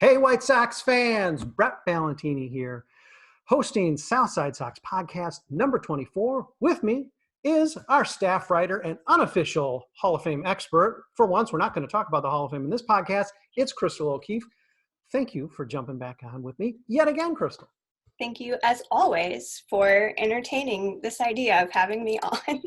Hey, White Sox fans, Brett Ballantini here, hosting Side Sox Podcast number 24. With me is our staff writer and unofficial Hall of Fame expert. For once, we're not going to talk about the Hall of Fame in this podcast. It's Chrystal O'Keefe. Thank you for jumping back on with me yet again, Chrystal. Thank you, as always, for entertaining this idea of having me on.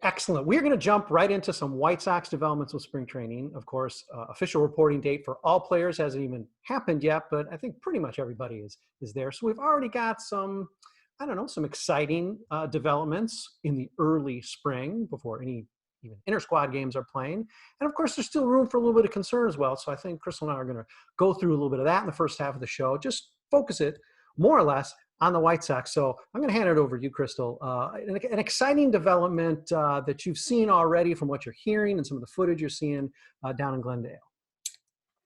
Excellent. We're going to jump right into some White Sox developments with spring training. Of course, official reporting date for all players hasn't even happened yet, but I think pretty much everybody is there. So we've already got some, some exciting developments in the early spring before any even inter-squad games are playing. And of course, there's still room for a little bit of concern as well. So I think Chrystal and I are going to go through a little bit of that in the first half of the show, just focus it more or less on the White Sox. So I'm going to hand it over to you, Chrystal. An exciting development that you've seen already from what you're hearing and some of the footage you're seeing down in Glendale.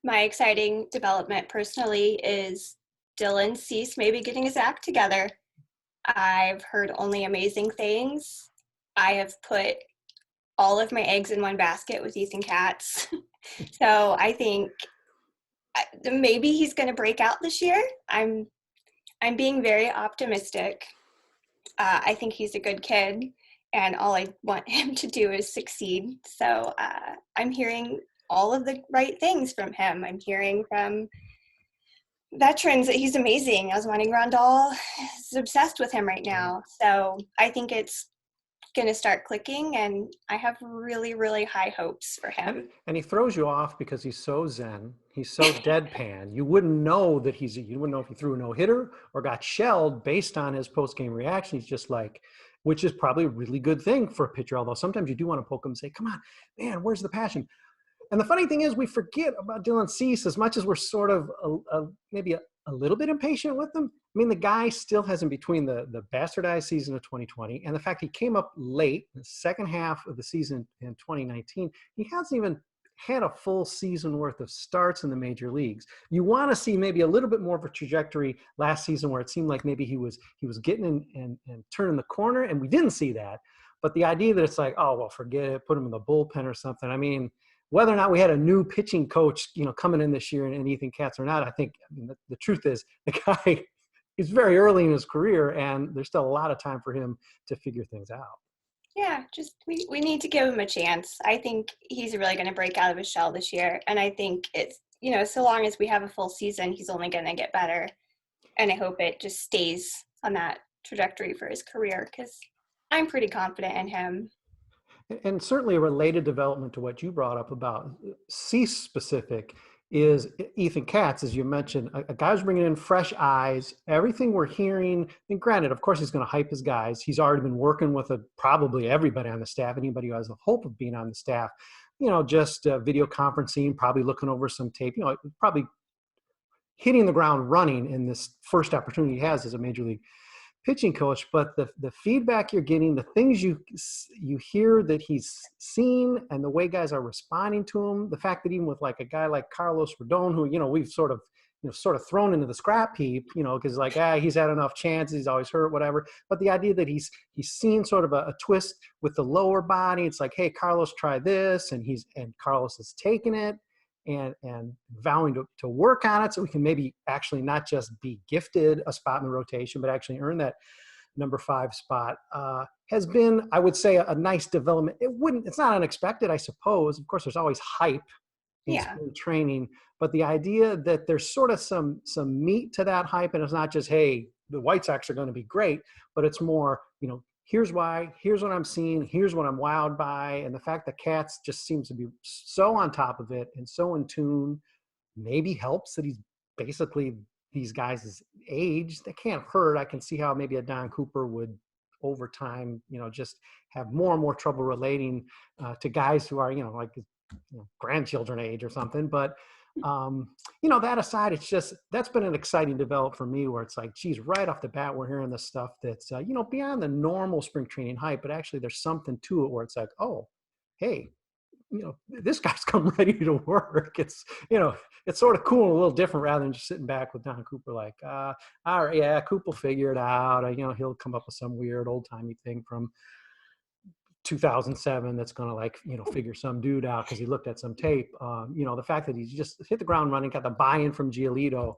My exciting development personally is Dylan Cease maybe getting his act together. I've heard only amazing things. I have put all of my eggs in one basket with Ethan Katz. So I think maybe he's going to break out this year. I'm being very optimistic. I think he's a good kid, and all I want him to do is succeed. So I'm hearing all of the right things from him. I'm hearing from veterans that he's amazing. Yasmani Grandal is obsessed with him right now. So I think it's going to start clicking, and I have really, really high hopes for him. And he throws you off because he's so zen. He's so deadpan. You wouldn't know that you wouldn't know if he threw a no-hitter or got shelled based on his post-game reaction. He's just like, which is probably a really good thing for a pitcher, although sometimes you do want to poke him and say, come on, man, where's the passion? And the funny thing is we forget about Dylan Cease as much as we're sort of maybe a little bit impatient with him. I mean, the guy still has in between the bastardized season of 2020 and the fact he came up late, the second half of the season in 2019. He hasn't even had a full season worth of starts in the major leagues. You want to see maybe a little bit more of a trajectory last season where it seemed like maybe he was getting in and turning the corner, and we didn't see that. But the idea that it's like, oh, well, forget it, put him in the bullpen or something. I mean, whether or not we had a new pitching coach, coming in this year and Ethan Katz or not, I think the truth is the guy is very early in his career, and there's still a lot of time for him to figure things out. Yeah, just we need to give him a chance. I think he's really going to break out of his shell this year. And I think it's, so long as we have a full season, he's only going to get better. And I hope it just stays on that trajectory for his career, because I'm pretty confident in him. And certainly a related development to what you brought up about Cease specific is Ethan Katz, as you mentioned, a guy who's bringing in fresh eyes. Everything we're hearing, and granted, of course, he's going to hype his guys. He's already been working with probably everybody on the staff, anybody who has the hope of being on the staff, just video conferencing, probably looking over some tape, probably hitting the ground running in this first opportunity he has as a major league pitching coach. But the feedback you're getting, the things you hear that he's seen, and the way guys are responding to him, the fact that even with like a guy like Carlos Rodon, who we've sort of thrown into the scrap heap, because he's had enough chances, he's always hurt, whatever. But the idea that he's seen sort of a twist with the lower body, it's like, hey, Carlos, try this, and Carlos has taken it and vowing to work on it, so we can maybe actually not just be gifted a spot in the rotation, but actually earn that number 5 spot, has been, I would say, a nice development. It's not unexpected, I suppose. Of course, there's always hype in spring training, but the idea that there's sort of some meat to that hype, and it's not just, hey, the White Sox are going to be great, but it's more, here's why, here's what I'm seeing, here's what I'm wowed by. And the fact that Katz just seems to be so on top of it and so in tune maybe helps that he's basically these guys' age. They can't hurt. I can see how maybe a Don Cooper would over time, just have more and more trouble relating to guys who are, grandchildren age or something. But that aside, it's just, that's been an exciting development for me, where it's like, geez, right off the bat, we're hearing this stuff that's, beyond the normal spring training hype, but actually there's something to it where it's like, oh, hey, this guy's come ready to work. It's, it's sort of cool and a little different rather than just sitting back with Don Cooper, like, all right, yeah, Coop will figure it out. He'll come up with some weird old timey thing from 2007 that's going to figure some dude out because he looked at some tape. The fact that he's just hit the ground running, got the buy-in from Giolito.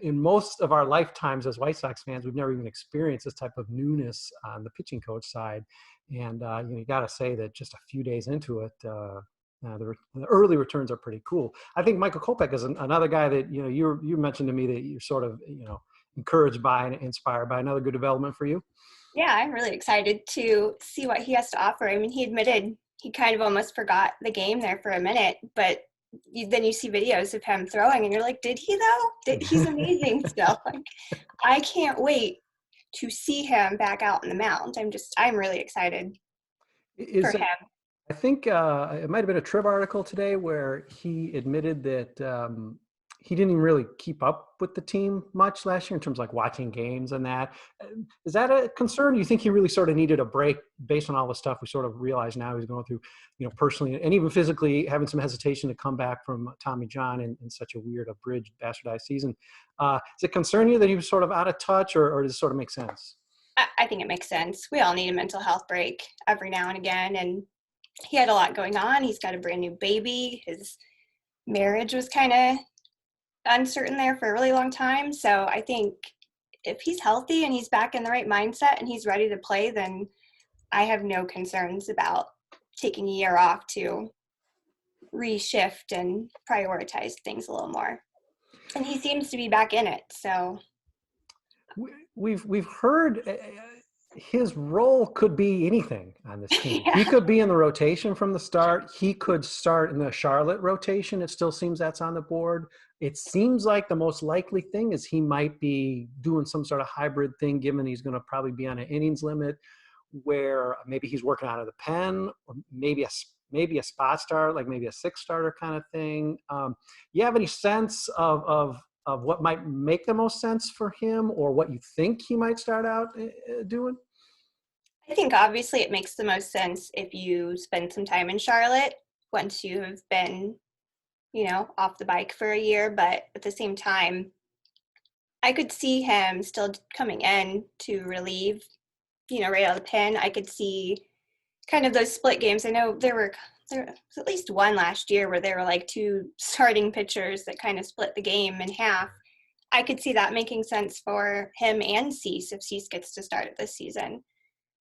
In most of our lifetimes as White Sox fans, we've never even experienced this type of newness on the pitching coach side. And you got to say that just a few days into it, the early returns are pretty cool. I think Michael Kopech is another guy that you mentioned to me that you're sort of encouraged by and inspired by. Another good development for you. Yeah, I'm really excited to see what he has to offer. I mean, he admitted he kind of almost forgot the game there for a minute, but then you see videos of him throwing and you're like, did he though? He's amazing still. Like, I can't wait to see him back out in the mound. I'm really excited for him. I think it might have been a Trib article today where he admitted that he didn't even really keep up with the team much last year in terms of like watching games and that. Is that a concern? Do you think he really sort of needed a break based on all the stuff we sort of realize now he's going through, personally and even physically, having some hesitation to come back from Tommy John in such a weird, abridged, bastardized season? Does it concern you that he was sort of out of touch, or does it sort of make sense? I think it makes sense. We all need a mental health break every now and again. And he had a lot going on. He's got a brand new baby. His marriage was kind of uncertain there for a really long time. So I think if he's healthy and he's back in the right mindset and he's ready to play, then I have no concerns about taking a year off to reshift and prioritize things a little more. And he seems to be back in it. So we've heard his role could be anything on this team. Yeah. He could be in the rotation from the start. He could start in the Charlotte rotation. It still seems that's on the board. It seems like the most likely thing is he might be doing some sort of hybrid thing, given he's going to probably be on an innings limit where maybe he's working out of the pen, or maybe a spot start, like maybe a 6-starter kind of thing. You have any sense of what might make the most sense for him, or what you think he might start out doing? I think obviously it makes the most sense if you spend some time in Charlotte once you have been, off the bike for a year. But at the same time, I could see him still coming in to relieve, right out of the pen. I could see kind of those split games. I know there was at least one last year where there were like 2 starting pitchers that kind of split the game in half. I could see that making sense for him and Cease if Cease gets to start it this season.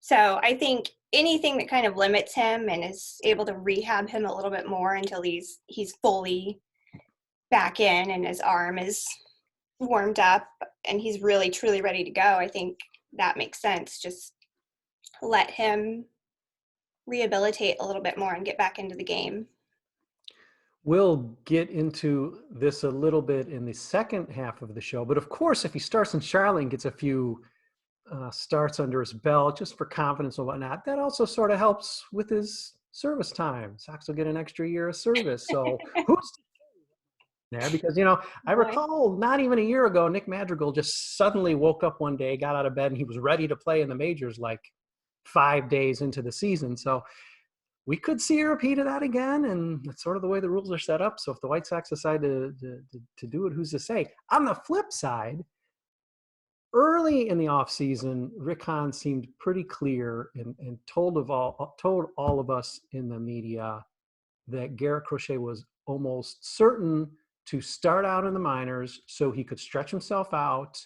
So I think anything that kind of limits him and is able to rehab him a little bit more until he's fully back in and his arm is warmed up and he's really truly ready to go, I think that makes sense. Just let him rehabilitate a little bit more and get back into the game. We'll get into this a little bit in the second half of the show, but of course, if he starts in Charlotte and gets a few starts under his belt just for confidence and whatnot, that also sort of helps with his service time. Sox will get an extra year of service. So who's there? Because, I recall not even a year ago, Nick Madrigal just suddenly woke up one day, got out of bed, and he was ready to play in the majors like 5 days into the season. So we could see a repeat of that again, and that's sort of the way the rules are set up. So if the White Sox decide to do it, who's to say? On the flip side, early in the offseason, Rick Hahn seemed pretty clear and told all of us in the media that Garrett Crochet was almost certain to start out in the minors so he could stretch himself out,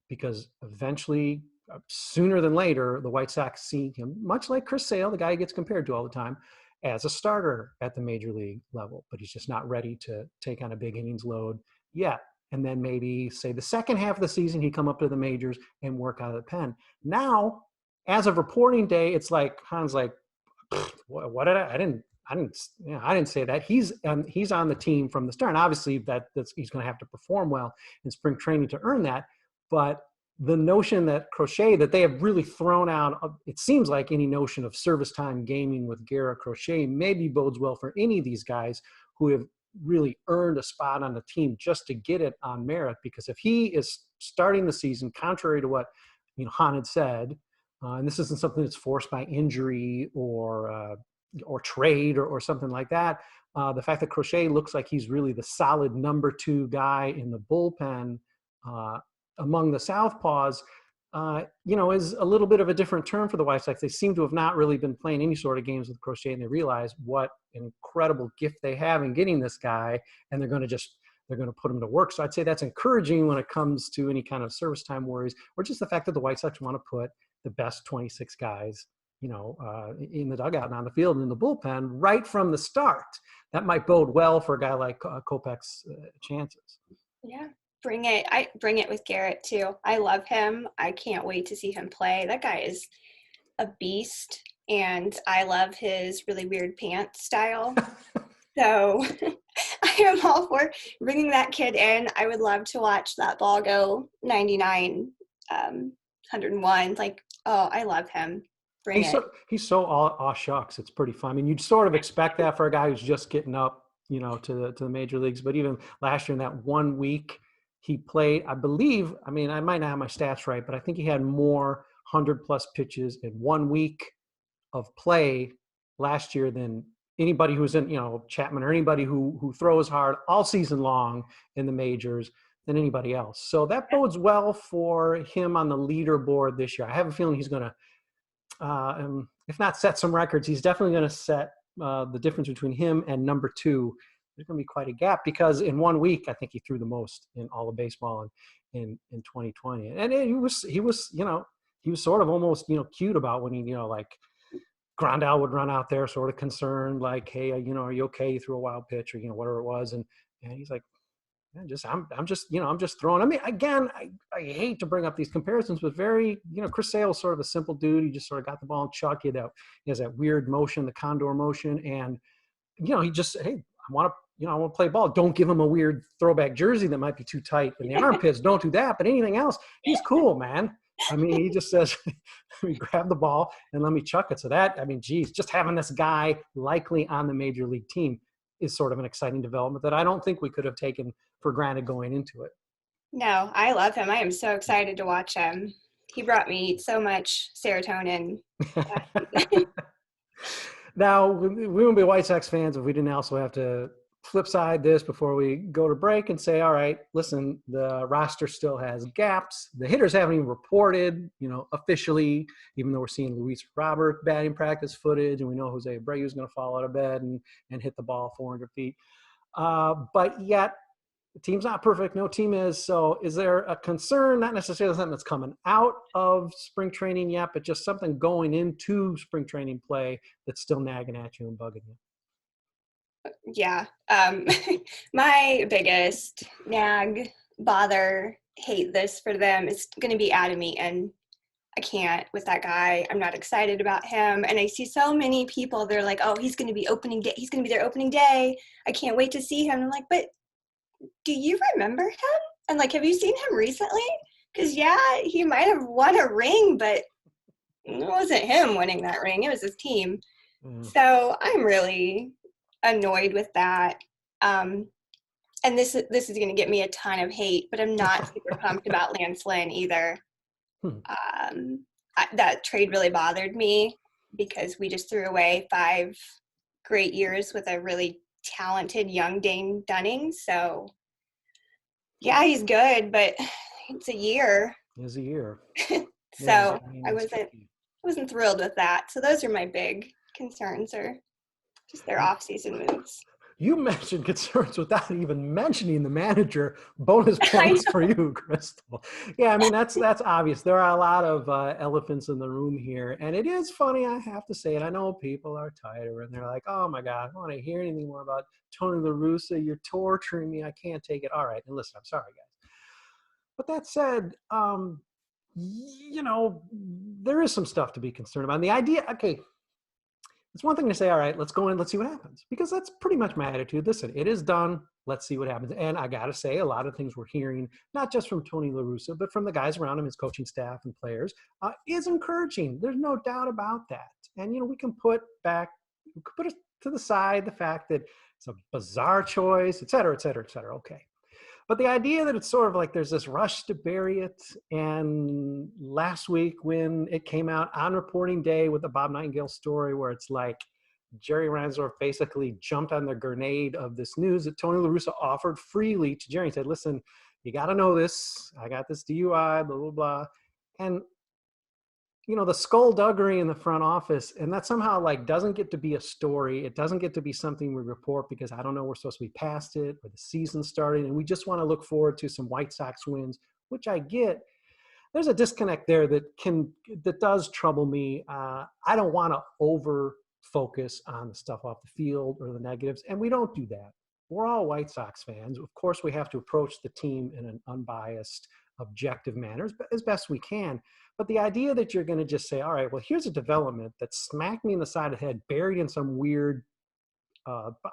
because eventually, sooner than later, the White Sox see him, much like Chris Sale, the guy he gets compared to all the time, as a starter at the major league level, but he's just not ready to take on a big innings load yet. And then maybe, say, the second half of the season, he'd come up to the majors and work out of the pen. Now, as of reporting day, it's like Hahn's like, what did I didn't say that. He's on the team from the start. And obviously he's going to have to perform well in spring training to earn that. But the notion that Crochet, that they have really thrown out, it seems like any notion of service time gaming with Garrett Crochet maybe bodes well for any of these guys who have really earned a spot on the team just to get it on merit. Because if he is starting the season, contrary to what Hahn had said, and this isn't something that's forced by injury or trade or something like that, the fact that Crochet looks like he's really the solid number 2 guy in the bullpen among the Southpaws, is a little bit of a different term for the White Sox. They seem to have not really been playing any sort of games with Crochet, and they realize what an incredible gift they have in getting this guy, and they're going to put him to work. So I'd say that's encouraging when it comes to any kind of service time worries, or just the fact that the White Sox want to put the best 26 guys, in the dugout and on the field and in the bullpen right from the start. That might bode well for a guy like Kopech's chances. Yeah. I bring it with Garrett too. I love him. I can't wait to see him play. That guy is a beast, and I love his really weird pants style. So I am all for bringing that kid in. I would love to watch that ball go 99, 101. Like, oh, I love him. He's so aw shucks. It's pretty fun. I mean, you'd sort of expect that for a guy who's just getting up, to the major leagues. But even last year in that 1 week, he played, I believe, I might not have my stats right, but I think he had more 100-plus pitches in 1 week of play last year than anybody who's in, Chapman, or anybody who throws hard all season long in the majors than anybody else. So that bodes well for him on the leaderboard this year. I have a feeling he's going to, if not set some records, he's definitely going to set the difference between him and number 2. There's going to be quite a gap, because in 1 week, I think he threw the most in all of baseball in 2020. And he was sort of almost, cute about when he, like Grandal would run out there sort of concerned, like, hey, are you okay? You threw a wild pitch, or, whatever it was. And he's like, I'm just throwing. I mean, again, I hate to bring up these comparisons, but Chrystal is sort of a simple dude. He just sort of got the ball and chucked. He has that weird motion, the condor motion. And, he just, hey, I want to play ball. Don't give him a weird throwback jersey that might be too tight in the armpits. Don't do that. But anything else, he's cool, man. I mean, he just says, let me grab the ball and let me chuck it. So that, just having this guy likely on the major league team is sort of an exciting development that I don't think we could have taken for granted going into it. No, I love him. I am so excited to watch him. He brought me so much serotonin. Now, we wouldn't be White Sox fans if we didn't also have to flip side this before we go to break and say, all right, listen, the roster still has gaps. The hitters haven't even reported, officially, even though we're seeing Luis Robert batting practice footage, and we know Jose Abreu is going to fall out of bed and hit the ball 400 feet. But yet, the team's not perfect. No team is. So is there a concern, not necessarily something that's coming out of spring training yet, but just something going into spring training play that's still nagging at you and bugging you? Yeah. My biggest nag, bother, hate this for them is going to be Adam Eaton. I can't with that guy. I'm not excited about him. And I see so many people, they're like, oh, he's going to be opening day. He's going to be their opening day. I can't wait to see him. I'm like, but do you remember him? And like, have you seen him recently? Because he might have won a ring, but it wasn't him winning that ring. It was his team. So I'm really annoyed with that. And this is going to get me a ton of hate, but I'm not super pumped about Lance Lynn either. That trade really bothered me because we just threw away 5 great years with a really talented young Dane Dunning. So yeah, he's good, but it's a year. It's a year. So I wasn't thrilled with that. So those are my big concerns, or just their off-season moves. You mentioned concerns without even mentioning the manager. Bonus points for you, Chrystal. Yeah, that's obvious. There are a lot of elephants in the room here. And it is funny, I have to say it. I know people are tired and they're like, oh my God, I don't want to hear anything more about Tony La Russa. You're torturing me. I can't take it. All right. And listen, I'm sorry, guys. But that said, there is some stuff to be concerned about. And the idea, okay, it's one thing to say, all right, let's go in, let's see what happens. Because that's pretty much my attitude. Listen, it is done. Let's see what happens. And I got to say, a lot of things we're hearing, not just from Tony La Russa, but from the guys around him, his coaching staff and players, is encouraging. There's no doubt about that. And, we can put it to the side, the fact that it's a bizarre choice, et cetera, et cetera, et cetera. Okay. But the idea that it's sort of like there's this rush to bury it, and last week when it came out on reporting day with the Bob Nightingale story where it's like Jerry Reinsdorf basically jumped on the grenade of this news that Tony La Russa offered freely to Jerry and said, listen, you got to know this. I got this DUI, blah, blah, blah. And the skullduggery in the front office, and that somehow like doesn't get to be a story. It doesn't get to be something we report because I don't know, we're supposed to be past it or the season started and we just want to look forward to some White Sox wins, which I get. There's a disconnect there that does trouble me. I don't want to over focus on the stuff off the field or the negatives, and we don't do that. We're all White Sox fans. Of course, we have to approach the team in an unbiased, objective manner as best we can. But the idea that you're going to just say, all right, well, here's a development that smacked me in the side of the head, buried in some weird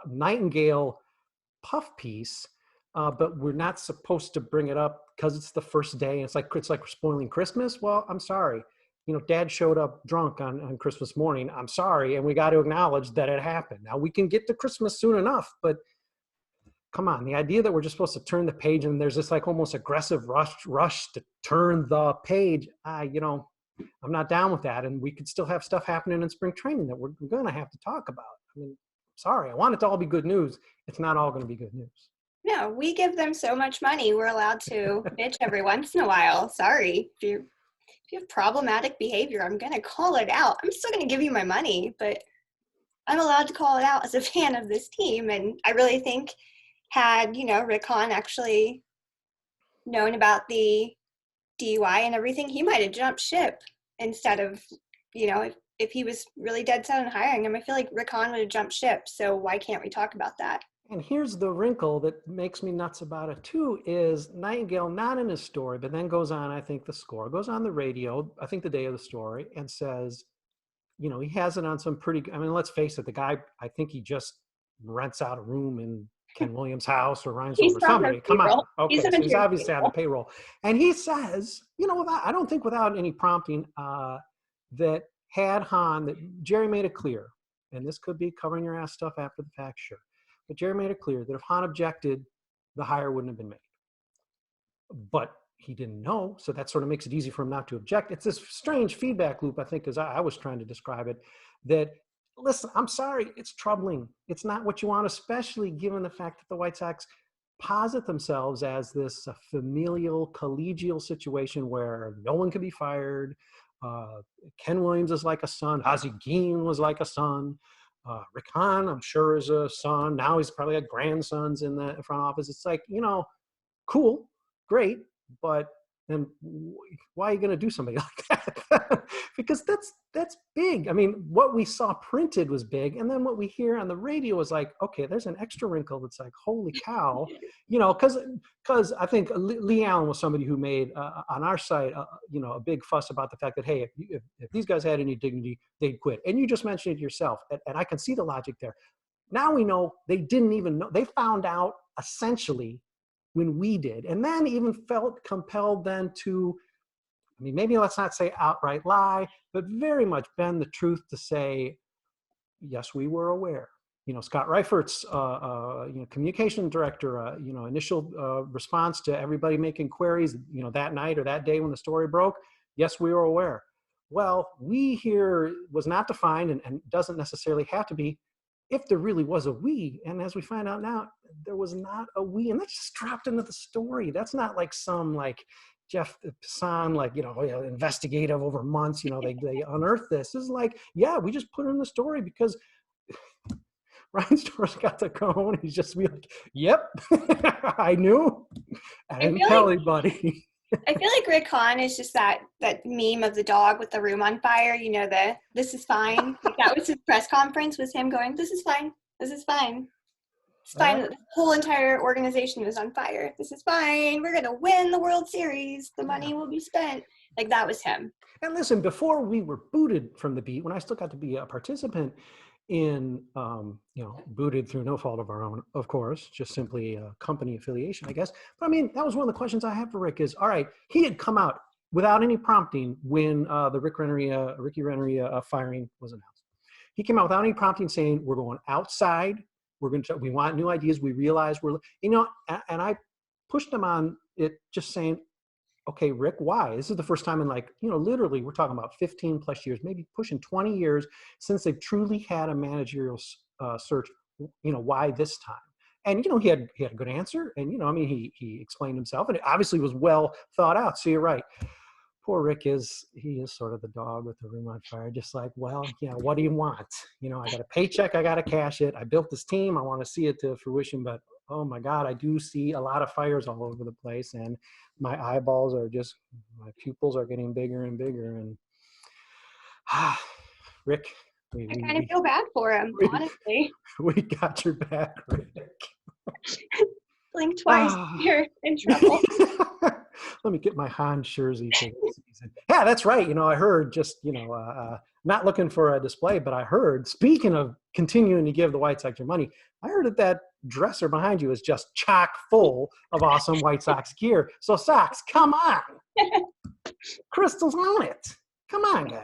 Nightingale puff piece, but we're not supposed to bring it up because it's the first day. And it's like we're spoiling Christmas. Well, I'm sorry. Dad showed up drunk on Christmas morning. I'm sorry. And we got to acknowledge that it happened. Now we can get to Christmas soon enough, but come on, the idea that we're just supposed to turn the page and there's this like almost aggressive rush to turn the page, I'm not down with that. And we could still have stuff happening in spring training that we're going to have to talk about. I mean, sorry, I want it to all be good news. It's not all going to be good news. No, we give them so much money. We're allowed to bitch every once in a while. Sorry. If you have problematic behavior, I'm going to call it out. I'm still going to give you my money, but I'm allowed to call it out as a fan of this team. And I really think had, Rick Hahn actually known about the DUI and everything, he might have jumped ship instead of, if he was really dead set on hiring him, I feel like Rick Hahn would have jumped ship. So why can't we talk about that? And here's the wrinkle that makes me nuts about it too, is Nightingale, not in his story, but then goes on, I think the score, goes on the radio, I think the day of the story, and says, he has it on some pretty, let's face it, the guy, I think he just rents out a room in Ken Williams' house or Ryan's or somebody. Come on. Okay, so he's obviously on the payroll. And he says, I don't think without any prompting, that had Hahn, that Jerry made it clear, and this could be covering your ass stuff after the fact, sure. But Jerry made it clear that if Hahn objected, the hire wouldn't have been made. But he didn't know, so that sort of makes it easy for him not to object. It's this strange feedback loop, I think, as I was trying to describe it, that, listen, I'm sorry, it's troubling. It's not what you want, especially given the fact that the White Sox posit themselves as this familial, collegial situation where no one can be fired. Ken Williams is like a son. Ozzie Guillen was like a son. Rick Hahn, I'm sure, is a son. Now he's probably got grandsons in the front office. It's like, cool, great, but then why are you going to do something like that? Because that's big. I mean, what we saw printed was big, and then what we hear on the radio is like, okay, there's an extra wrinkle that's like, holy cow, because I think Lee Allen was somebody who made on our site, a big fuss about the fact that, hey, if these guys had any dignity, they'd quit. And you just mentioned it yourself, and I can see the logic there. Now we know they didn't even know. They found out essentially when we did, and then even felt compelled then to, maybe let's not say outright lie, but very much bend the truth to say, yes, we were aware. Scott Reifert's, communication director, initial response to everybody making queries, that night or that day when the story broke, yes, we were aware. Well, we here was not defined and doesn't necessarily have to be, if there really was a we. And as we find out now, there was not a we, and that's just dropped into the story. That's not like some like Jeff Passan, investigative over months, they unearthed this. This is like, yeah, we just put it in the story because Ryan Storrs got the cone. He's just be like, yep, I knew. I didn't tell anybody. I feel like Rick Hahn is just that meme of the dog with the room on fire. This is fine. That was his press conference, was him going, this is fine. This is fine. It's fine. The whole entire organization is on fire. This is fine. We're going to win the World Series. The money will be spent. Like, that was him. And listen, before we were booted from the beat, when I still got to be a participant in, booted through no fault of our own, of course, just simply a company affiliation, I guess. But that was one of the questions I have for Rick is, all right, he had come out without any prompting when the Ricky Renneria firing was announced. He came out without any prompting saying, we're going outside. We want new ideas. We realize and I pushed him on it, just saying, okay, Rick, why? This is the first time in literally we're talking about 15 plus years, maybe pushing 20 years since they've truly had a managerial search, why this time? And, he had a good answer. And, he explained himself, and it obviously was well thought out. So you're right. poor Rick he is sort of the dog with the room on fire. Just like, well, yeah, what do you want? You know, I got a paycheck, I got to cash it. I built this team, I want to see it to fruition, but oh my God, I do see a lot of fires all over the place, and my my pupils are getting bigger and bigger. And Rick, I kind of feel bad for him, honestly. we got your back, Rick. Blink twice, you're in trouble. Let me get my Hans jersey for this season. Yeah, that's right. You know, I heard not looking for a display, but I heard, speaking of continuing to give the White Sox your money, I heard that dresser behind you is just chock full of awesome White Sox gear. So Sox, come on. Crystal's on it. Come on, guys.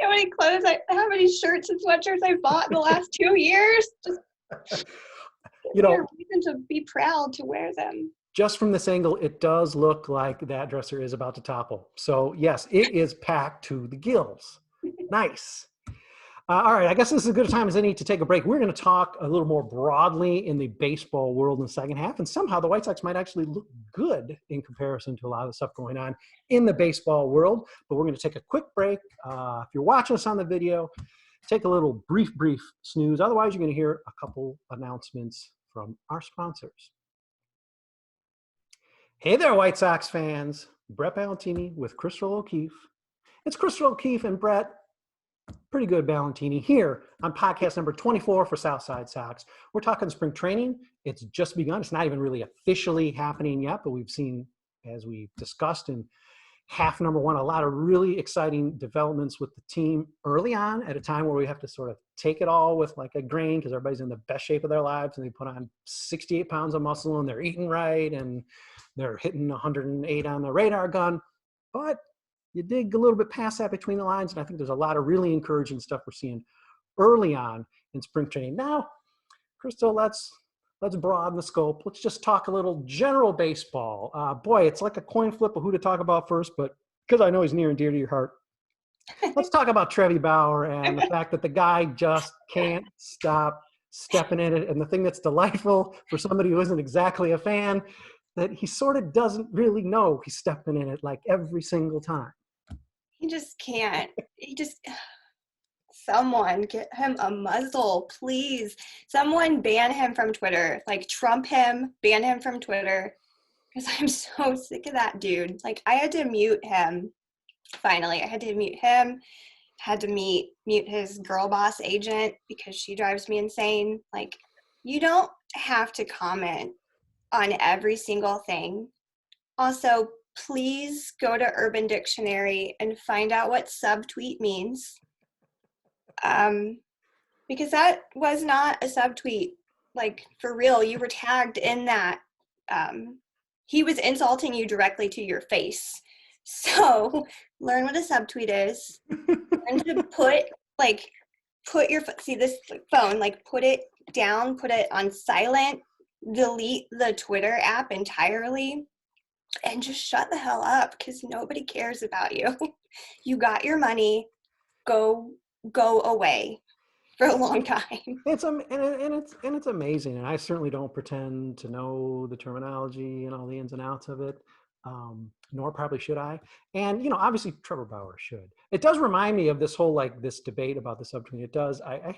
How many clothes, how many shirts and sweatshirts I bought in the last 2 years? Just you know, reason to be proud to wear them. Just from this angle, it does look like that dresser is about to topple. So yes, it is packed to the gills. Nice. All right, I guess this is as good a time as any to take a break. We're going to talk a little more broadly in the baseball world in the second half, and somehow the White Sox might actually look good in comparison to a lot of the stuff going on in the baseball world. But we're going to take a quick break. If you're watching us on the video, take a little brief snooze. Otherwise, you're going to hear a couple announcements from our sponsors. Hey there, White Sox fans. Brett Ballantini with Chrystal O'Keefe. It's Chrystal O'Keefe and Brett, pretty good Ballantini, here on podcast number 24 for Side Sox. We're talking spring training. It's just begun. It's not even really officially happening yet, but we've seen, as we discussed in half number one, a lot of really exciting developments with the team early on at a time where we have to sort of take it all with like a grain because everybody's in the best shape of their lives and they put on 68 pounds of muscle and they're eating right and they're hitting 108 on the radar gun. But you dig a little bit past that between the lines, and I think there's a lot of really encouraging stuff we're seeing early on in spring training. Now, Chrystal, let's broaden the scope. Let's just talk a little general baseball. Boy, it's like a coin flip of who to talk about first, but because I know he's near and dear to your heart, let's talk about Trevi Bauer and the fact that the guy just can't stop stepping in it. And the thing that's delightful for somebody who isn't exactly a fan, that he sort of doesn't really know he's stepping in it like every single time. He just can't. Someone get him a muzzle, please. Someone ban him from Twitter. Like, Trump him, ban him from Twitter. Because I'm so sick of that dude. Like, I had to mute him. Finally, I had to mute him. Had to mute his girl boss agent because she drives me insane. Like, you don't have to comment on every single thing. Also, please go to Urban Dictionary and find out what subtweet means. Because that was not a subtweet. Like, for real, you were tagged in that. He was insulting you directly to your face. So learn what a subtweet is. Learn to put your, see this phone, like put it down, put it on silent, delete the Twitter app entirely, and just shut the hell up because nobody cares about you. You got your money. Go away for a long time. It's amazing, and I certainly don't pretend to know the terminology and all the ins and outs of it, nor probably should I. And obviously Trevor Bauer should. It does remind me of this whole this debate about the subtweet. It does. I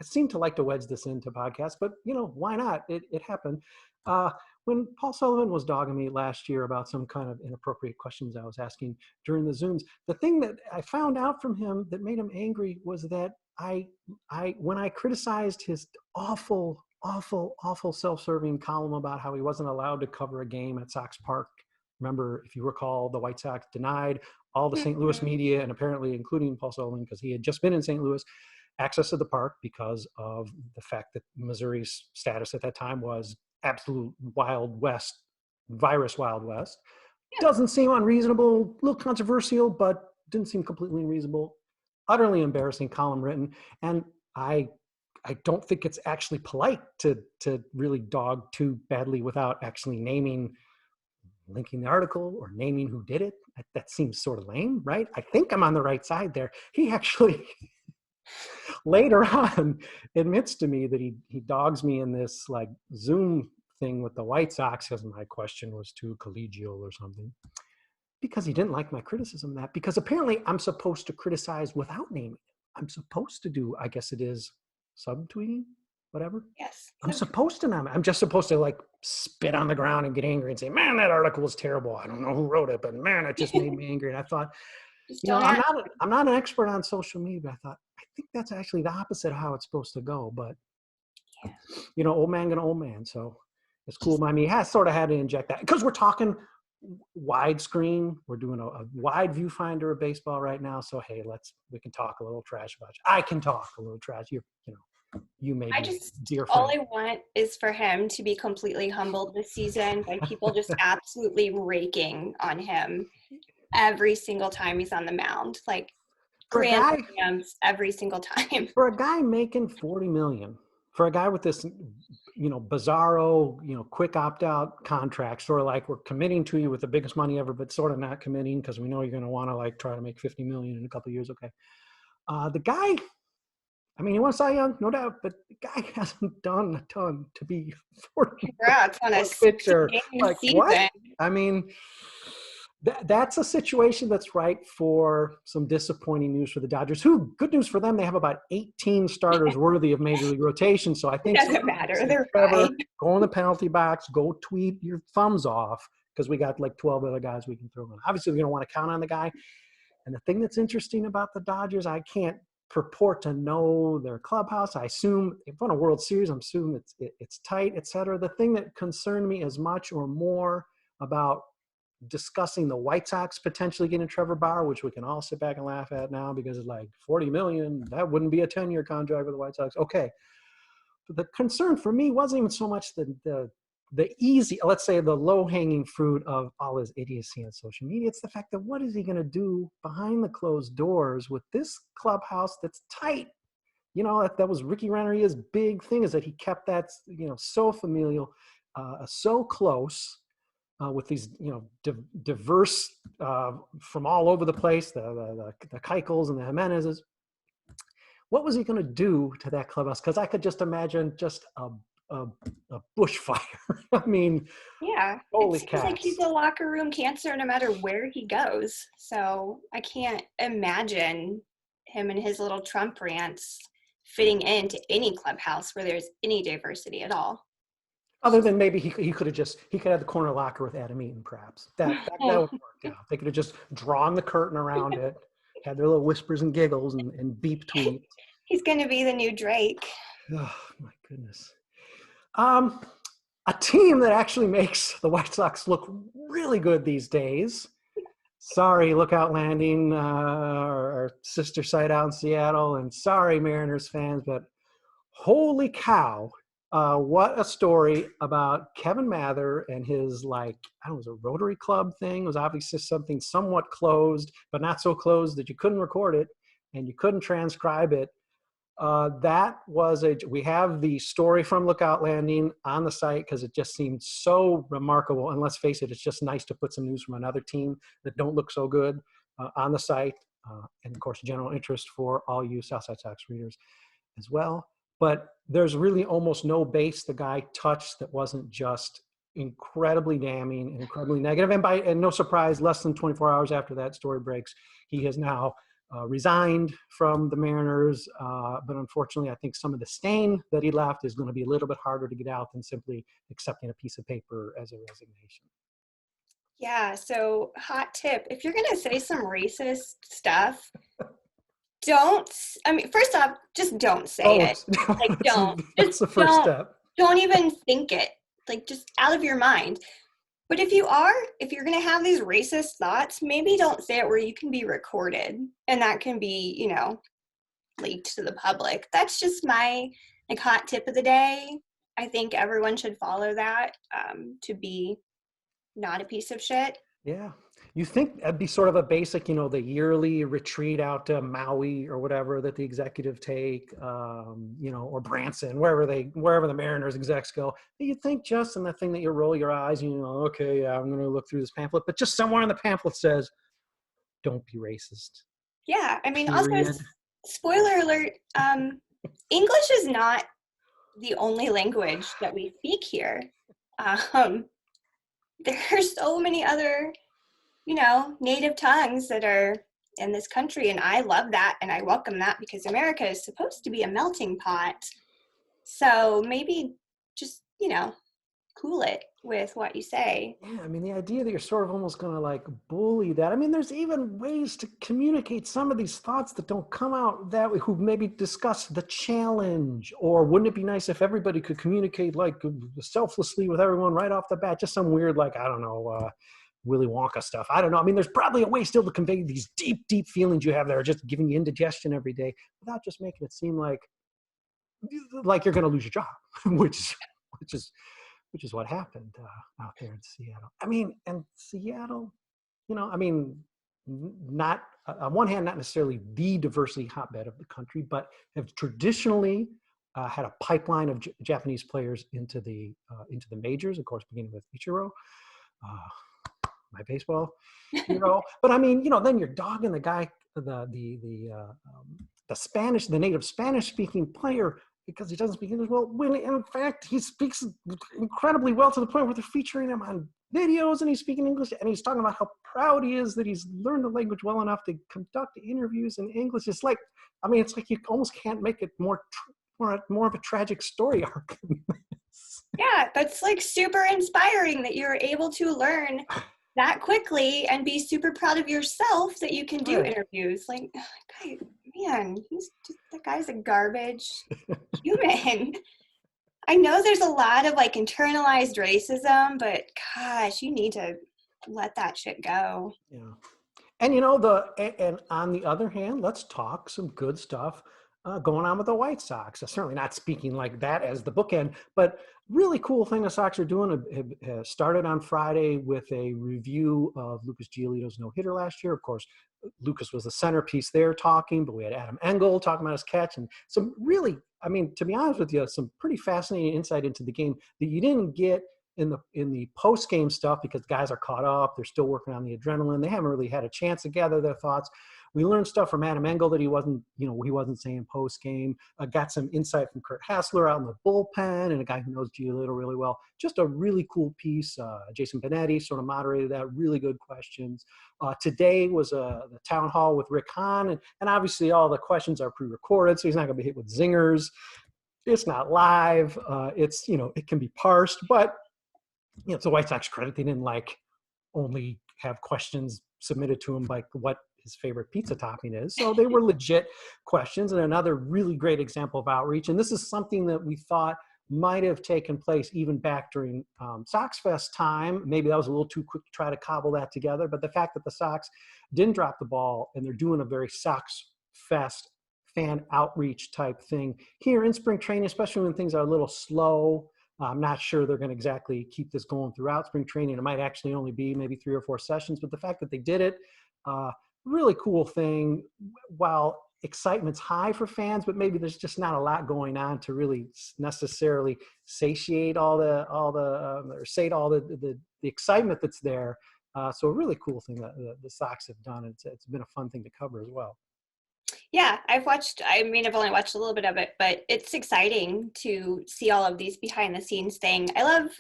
seem to like to wedge this into podcasts, but why not? It happened. When Paul Sullivan was dogging me last year about some kind of inappropriate questions I was asking during the Zooms, the thing that I found out from him that made him angry was that when I criticized his awful self-serving column about how he wasn't allowed to cover a game at Sox Park. Remember, if you recall, the White Sox denied all the St. Louis media, and apparently including Paul Sullivan, because he had just been in St. Louis, access to the park because of the fact that Missouri's status at that time was absolute Wild West, virus Wild West. Doesn't seem unreasonable, a little controversial, but didn't seem completely unreasonable. Utterly embarrassing column written. And I don't think it's actually polite to really dog too badly without actually linking the article or naming who did it. That seems sort of lame, right? I think I'm on the right side there. He actually later on admits to me that he dogs me in this Zoom thing with the White Sox because my question was too collegial or something. because he didn't like my criticism of that, because apparently I'm supposed to criticize without naming it. I'm supposed to do, I guess it is subtweeting, whatever. Yes. I'm supposed to not, I'm just supposed to like spit on the ground and get angry and say, man, that article was terrible. I don't know who wrote it, but man, it just made me angry. And I thought, Just you know, don't I'm ask. not an expert on social media, but I thought, I think that's actually the opposite of how it's supposed to go. But, Yeah. you know, old man gonna old man. So it's cool by me. Has sort of had to inject that because we're talking widescreen. We're doing a wide viewfinder of baseball right now. So, hey, we can talk a little trash about you. I can talk a little trash. You may be dear All friend. I want is for him to be completely humbled this season by people just absolutely raking on him every single time he's on the mound. Like For a grand guy, slams every single time. for a guy making $40 million, for a guy with this, you know, bizarro, you know, quick opt-out contract, sort of like we're committing to you with the biggest money ever, but sort of not committing because we know you're going to want to like try to make 50 million in a couple of years. Okay. The guy, I mean, he won Cy Young, no doubt, but the guy hasn't done a ton to be 40 Congrats on a pitcher. 60-game Like season. what? I mean, that's a situation that's ripe for some disappointing news for the Dodgers, who, good news for them, they have about 18 starters worthy of major league rotation. So I think It doesn't matter. They're Trevor, fine. go in the penalty box, go tweet your thumbs off, because we got like 12 other guys we can throw in. Obviously, we don't want to count on the guy. And the thing that's interesting about the Dodgers, I can't purport to know their clubhouse. I assume they've won a World Series. I'm assuming it's tight, et cetera. The thing that concerned me as much or more about discussing the White Sox potentially getting Trevor Bauer, which we can all sit back and laugh at now because it's like 40 million. That wouldn't be a 10-year contract with the White Sox. Okay. But the concern for me wasn't even so much the easy, let's say the low-hanging fruit of all his idiocy on social media. It's the fact that what is he going to do behind the closed doors with this clubhouse that's tight? You know, that was Ricky Renteria's big thing, is that he kept that, you know, so familial, so close. With these, you know, diverse from all over the place, the Keuchels and the Jimenezes. What was he going to do to that clubhouse? Because I could just imagine just a bushfire. I mean, Yeah, holy it seems cats. like he's a locker room cancer no matter where he goes. So I can't imagine him and his little Trump rants fitting into any clubhouse where there's any diversity at all. Other than maybe he could have the corner locker with Adam Eaton, perhaps. That would work out. They could have just drawn the curtain around it, had their little whispers and giggles and beep tweet. He's going to be the new Drake. Oh, my goodness. A team that actually makes the White Sox look really good these days. Sorry, Lookout Landing, our sister site out in Seattle, and sorry, Mariners fans, but holy cow. What a story about Kevin Mather and his, like, I don't know, it was a Rotary Club thing. It was obviously something somewhat closed, but not so closed that you couldn't record it and you couldn't transcribe it. We have the story from Lookout Landing on the site because it just seemed so remarkable. And let's face it, it's just nice to put some news from another team that don't look so good on the site. And of course, general interest for all you Side Sox readers as well. But there's really almost no base the guy touched that wasn't just incredibly damning and incredibly negative. And no surprise, less than 24 hours after that story breaks, he has now resigned from the Mariners. But unfortunately, I think some of the stain that he left is going to be a little bit harder to get out than simply accepting a piece of paper as a resignation. Yeah, so hot tip, if you're going to say some racist stuff, first off, just don't say it. Like, don't. That's the first step. Don't even think it. Like, just out of your mind. But if you're going to have these racist thoughts, maybe don't say it where you can be recorded and that can be, you know, leaked to the public. That's just my, like, hot tip of the day. I think everyone should follow that to be not a piece of shit. Yeah. You think that'd be sort of a basic, you know, the yearly retreat out to Maui or whatever that the executive take, you know, or Branson, wherever the Mariners execs go. You think just in the thing that you roll your eyes, you know, okay, yeah, I'm going to look through this pamphlet, but just somewhere in the pamphlet says, don't be racist. Yeah. I mean, Period. Also, spoiler alert, English is not the only language that we speak here. There are so many other native tongues that are in this country. And I love that. And I welcome that because America is supposed to be a melting pot. So maybe just, cool it with what you say. Yeah, I mean, the idea that you're sort of almost going to like bully that. I mean, there's even ways to communicate some of these thoughts that don't come out that way, who maybe discuss the challenge, or wouldn't it be nice if everybody could communicate like selflessly with everyone right off the bat? Just some weird, like, I don't know, Willy Wonka stuff. I don't know. I mean, there's probably a way still to convey these deep, deep feelings you have that are just giving you indigestion every day without just making it seem like you're going to lose your job, which is which is what happened out there in Seattle. I mean, and Seattle, not on one hand, not necessarily the diversity hotbed of the country, but have traditionally had a pipeline of Japanese players into the majors. Of course, beginning with Ichiro, my baseball hero. But I mean, then you're dogging the guy, the Spanish, the native Spanish speaking player, because he doesn't speak English well, when in fact he speaks incredibly well to the point where they're featuring him on videos and he's speaking English and he's talking about how proud he is that he's learned the language well enough to conduct interviews in English. It's like, it's like you almost can't make it more of a tragic story arc. Yeah, that's like super inspiring that you're able to learn that quickly and be super proud of yourself that you can do interviews. Like, man, that guy's a garbage human. I know there's a lot of like internalized racism, but gosh, you need to let that shit go. Yeah. And and on the other hand, let's talk some good stuff going on with the White Sox. Certainly not speaking like that as the bookend, but really cool thing the Sox are doing. Started on Friday with a review of Lucas Giolito's no-hitter last year. Of course, Lucas was the centerpiece there talking, but we had Adam Engel talking about his catch and some really, to be honest with you, some pretty fascinating insight into the game that you didn't get in the post-game stuff because guys are caught up. They're still working on the adrenaline. They haven't really had a chance to gather their thoughts. We learned stuff from Adam Engel that he wasn't saying post-game. Got some insight from Kurt Hassler out in the bullpen and a guy who knows Giolito really well. Just a really cool piece. Jason Benetti sort of moderated that. Really good questions. Today was the town hall with Rick Hahn, and obviously all the questions are pre-recorded, so he's not going to be hit with zingers. It's not live. It can be parsed, but it's a White Sox credit. They didn't only have questions submitted to him like what his favorite pizza topping is. So they were legit questions, and another really great example of outreach. And this is something that we thought might have taken place even back during Sox Fest time. Maybe that was a little too quick to try to cobble that together. But the fact that the Sox didn't drop the ball and they're doing a very Sox Fest fan outreach type thing here in spring training, especially when things are a little slow. I'm not sure they're going to exactly keep this going throughout spring training. It might actually only be maybe 3 or 4 sessions, but the fact that they did it, really cool thing. While excitement's high for fans, but maybe there's just not a lot going on to really necessarily satiate all the excitement that's there. So a really cool thing that the Sox have done. It's been a fun thing to cover as well. Yeah, I've only watched a little bit of it, but it's exciting to see all of these behind the scenes things. I love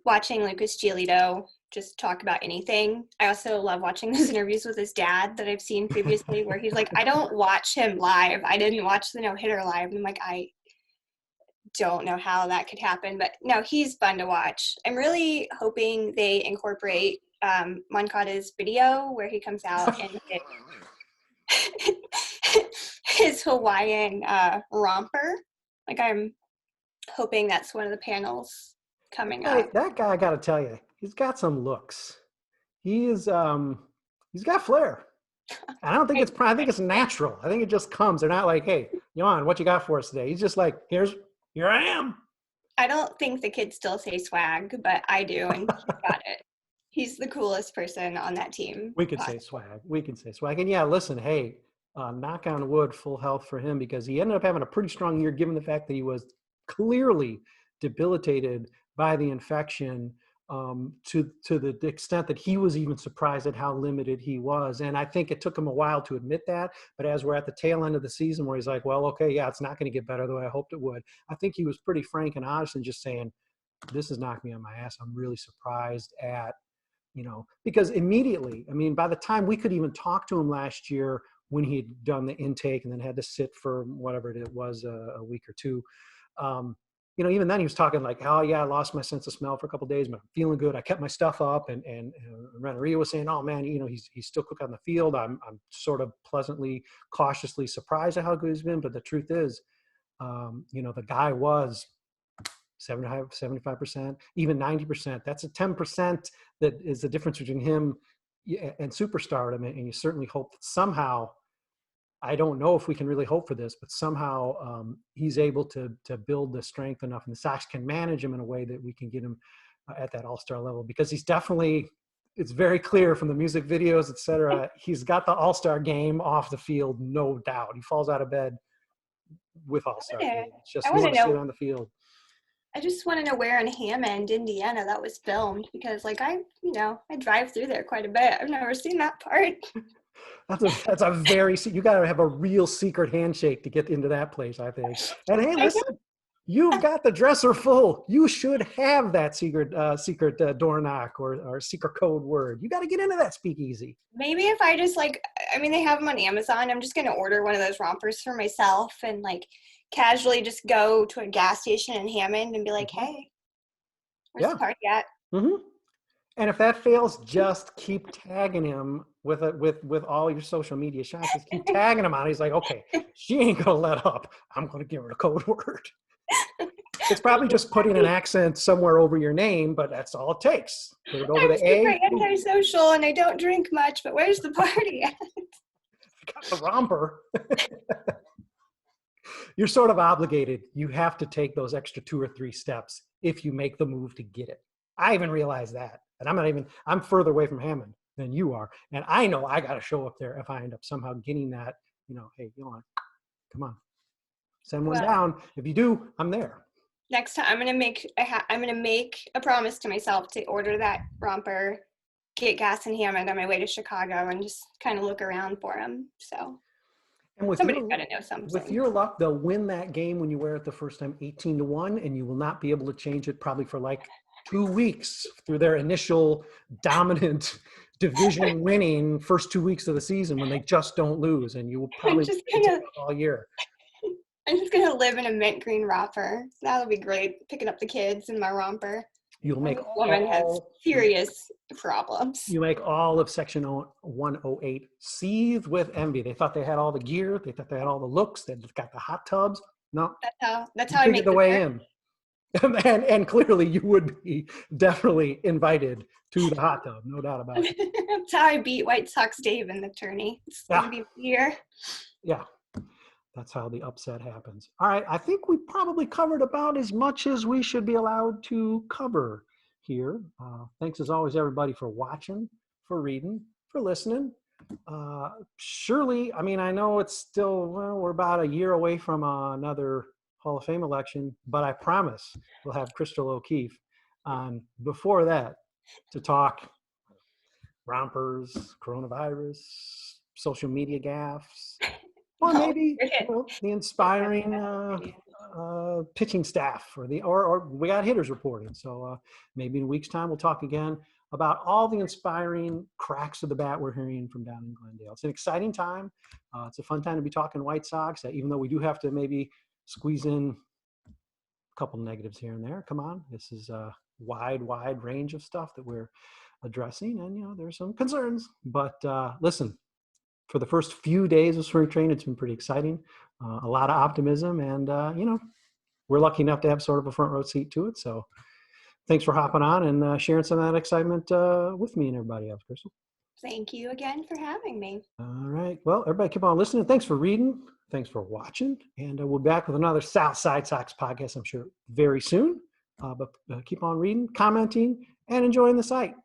watching Lucas Giolito just talk about anything. I also love watching those interviews with his dad that I've seen previously where he's like, I don't watch him live. I didn't watch the no-hitter live. And I'm like, I don't know how that could happen, but no, he's fun to watch. I'm really hoping they incorporate Moncada's video where he comes out and his Hawaiian romper. Like, I'm hoping that's one of the panels coming up. That guy, I got to tell you, he's got some looks. He's got flair. I don't think I think it's natural. I think it just comes. They're not like, hey, Yoán, what you got for us today? He's just like, here I am. I don't think the kids still say swag, but I do, and he's got it. He's the coolest person on that team. We could say swag. And yeah, listen, hey, knock on wood, full health for him, because he ended up having a pretty strong year given the fact that he was clearly debilitated by the infection, to the extent that he was even surprised at how limited he was. And I think it took him a while to admit that. But as we're at the tail end of the season where he's like, well, okay, yeah, it's not going to get better the way I hoped it would. I think he was pretty frank and honest and just saying, this has knocked me on my ass. I'm really surprised at because immediately, I mean, by the time we could even talk to him last year when he had done the intake and then had to sit for whatever it was, a week or two, even then he was talking like, oh yeah, I lost my sense of smell for a couple of days, but I'm feeling good. I kept my stuff up, and Renneria was saying, oh man, he's still quick on the field. I'm sort of pleasantly, cautiously surprised at how good he's been. But the truth is, the guy was 75%, even 90%. That's a 10% that is the difference between him and superstardom. And you certainly hope that somehow, I don't know if we can really hope for this, but somehow he's able to build the strength enough, and the Sox can manage him in a way that we can get him at that all-star level, because he's definitely, it's very clear from the music videos, et cetera, he's got the all-star game off the field, no doubt. He falls out of bed with all-star game. It's just I want to know on the field. I just want to know where in Hammond, Indiana that was filmed, because I drive through there quite a bit. I've never seen that part. That's a very, you got to have a real secret handshake to get into that place, I think. And hey, listen, you've got the dresser full. You should have that secret door knock or secret code word. You got to get into that speakeasy. Maybe if I just they have them on Amazon. I'm just going to order one of those rompers for myself and casually just go to a gas station in Hammond and be like, hey, where's the party at? Mm-hmm. And if that fails, just keep tagging him with all your social media shots. Just keep tagging him on. He's like, okay, she ain't gonna let up. I'm gonna give her the code word. It's probably just putting an accent somewhere over your name, but that's all it takes. Put it over the A. I'm antisocial and I don't drink much, but where's the party at? I got the romper. You're sort of obligated. You have to take those extra 2 or 3 steps if you make the move to get it. I even realized that. And I'm further away from Hammond than you are. And I know I got to show up there if I end up somehow getting that, hey, Yoán, come on, send one down. If you do, I'm there. Next time I'm going to make a promise to myself to order that romper, get gas in Hammond on my way to Chicago, and just kind of look around for him. So and somebody's got to know something. With your luck, they'll win that game when you wear it the first time 18-1, and you will not be able to change it probably for 2 weeks through their initial dominant division winning first 2 weeks of the season when they just don't lose, and you will probably all year. I'm just going to live in a mint green romper. That'll be great, picking up the kids in my romper. You'll make this woman has serious problems. You make all of Section 108 seethe with envy. They thought they had all the gear. They thought they had all the looks. They got the hot tubs. No. That's how I make the way in. And clearly you would be definitely invited to the hot tub, no doubt about it. That's how I beat White Sox Dave in the tourney. It's going to be here. Yeah, that's how the upset happens. All right, I think we probably covered about as much as we should be allowed to cover here. Thanks as always, everybody, for watching, for reading, for listening. Surely, I know it's still, we're about a year away from another Hall of Fame election, but I promise we'll have Chrystal O'Keefe on before that to talk rompers, coronavirus, social media gaffes, or maybe the inspiring pitching staff, or we got hitters reporting. So maybe in a week's time we'll talk again about all the inspiring cracks of the bat we're hearing from down in Glendale. It's an exciting time. It's a fun time to be talking White Sox, even though we do have to maybe squeeze in a couple negatives here and there. Come on, this is a wide range of stuff that we're addressing, and there's some concerns. But listen, for the first few days of spring training, it's been pretty exciting. A lot of optimism, and we're lucky enough to have sort of a front row seat to it. So thanks for hopping on and sharing some of that excitement with me and everybody else, Chrystal. Thank you again for having me. All right. Well, everybody keep on listening. Thanks for reading. Thanks for watching. And we'll be back with another Side Sox podcast, I'm sure, very soon. But keep on reading, commenting, and enjoying the site.